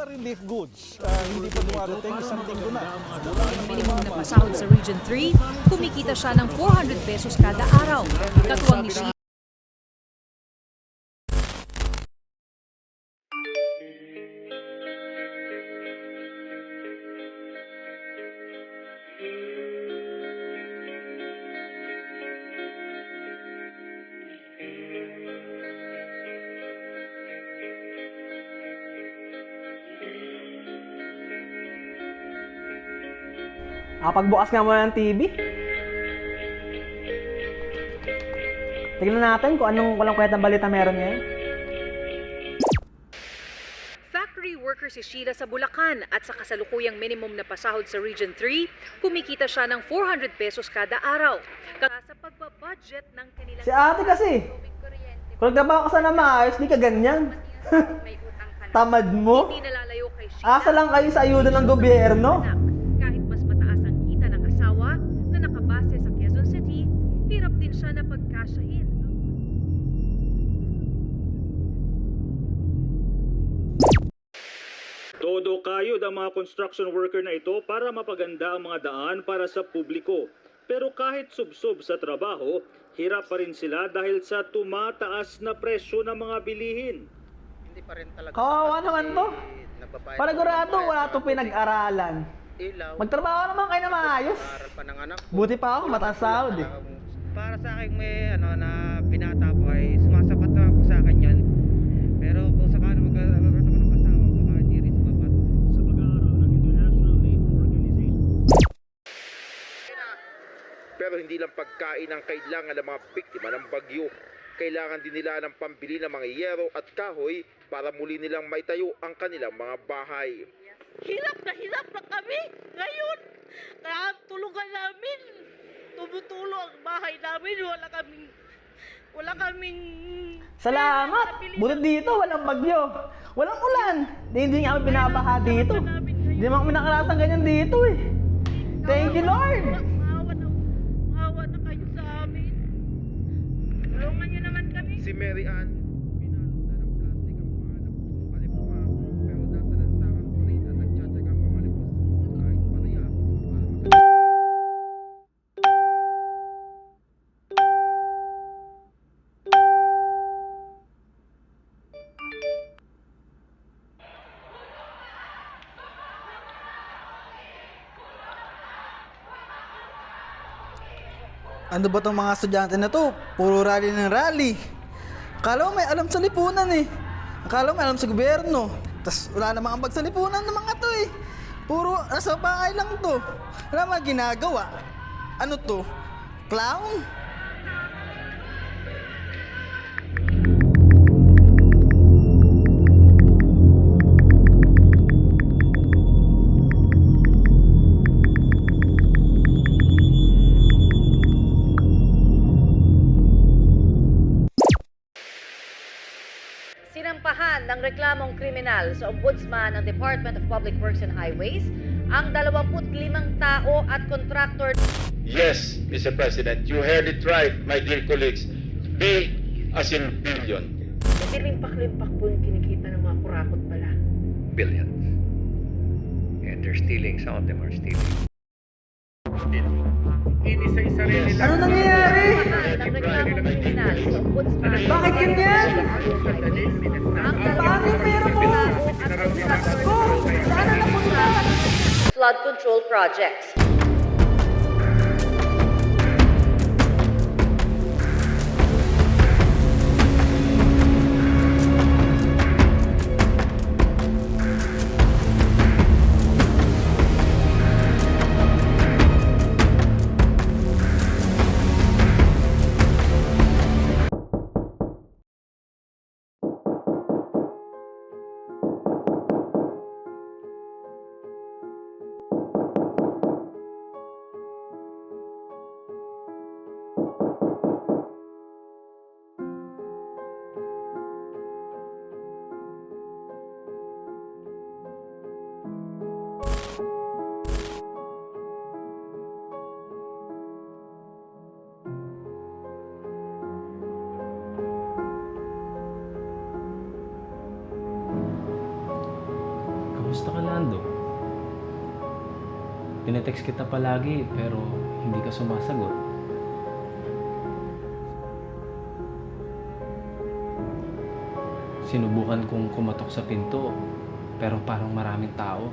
relief goods. Hindi pa dumarating, isang linggo na. Minimum na pasahod sa Region 3, kumikita siya ng 400 pesos kada araw. Katuwang ni Sheila. Pagbukas nga muna ng TV. Tignan natin kung anong walang kwentang balita meron ngayon. Factory worker si Sheila sa Bulacan at sa kasalukuyang minimum na pasahod sa Region 3, kumikita siya ng 400 pesos kada araw. Sa pagbabudget ng kanilang... Si ate kasi, kung nagtrabaho ka sana maayos, di ka ganyan. Tamad mo. Hindi nalalayo kay Sheila. Asa lang kayo sa ayuda ng gobyerno. Kahit mas mataas ang kita ng asawa na nakabase sa Quezon City, hirap din siya na pagkasyahin. Todo kayod ang mga construction worker na ito para mapaganda ang mga daan para sa publiko. Pero kahit subsob sa trabaho, hirap pa rin sila dahil sa tumataas na presyo ng mga bilihin. Hindi pa rin talaga. Kawawa naman to. Nagbabayad Panagurado, ng wala mga to pinag-aralan. ilaw. Magtrabaho naman kayo na maayos. Aral pa ng anak ko. Buti pa ako, mataas sahod eh. Para sa akin may na binata ko ay sumasapat na ako sa akin yan. Pero kung sakali magkaroon ako ng asawa, baka hindi rin sumapat. Sa pag-aaral ng International Labor Organization. Pero hindi lang pagkain ang kailangan ng mga biktima ng bagyo. Kailangan din nila ng pambili ng mga yero at kahoy para muli nilang maitayo ang kanilang mga bahay. Hirap na kami ngayon. Kaya tulugan namin. Tumutulo ang bahay namin. Wala kaming Salamat! Buti dito, walang bagyo. Walang ulan. Hindi nga kami binabaha dito. Hindi naman kami nakarasan ganyan dito eh. Thank you, Lord! maawa na kayo sa amin. Tulungan niyo naman kami. Si Mary Ann, pinalot na ng plastic ang paa ng pusong kalipunga, pero nasa lansangan ko rin at nagtsatsagang mamalipos kahit pareha para Ano ba tong mga estudyante na to? Puro rally ng rally. Akala mo may alam sa lipunan eh. Akala mo may alam sa gobyerno. Tas wala namang ambag sa lipunan ng mga to eh. Puro nasa bahay lang to. Wala mga ginagawa. Ano to? Clown? Sinampahan ng reklamong kriminal sa Ombudsman ng Department of Public Works and Highways ang 25 tao at contractor. Yes, Mr. President, you heard it right, my dear colleagues. Bill as in billion. Limpak-limpak po yung kinikita ng mga kurakot pala. Billions. And they're stealing, some of them are stealing. Ano nangyayari? Ng reklamong kriminal sa Ombudsman. Bakit ganyan? Ang Paano yung pera ko? Ko! Saan na napunta? flood control projects. Kamusta ka, Lando? Tinetext kita palagi pero hindi ka sumasagot. Sinubukan kong kumatok sa pinto pero parang maraming tao.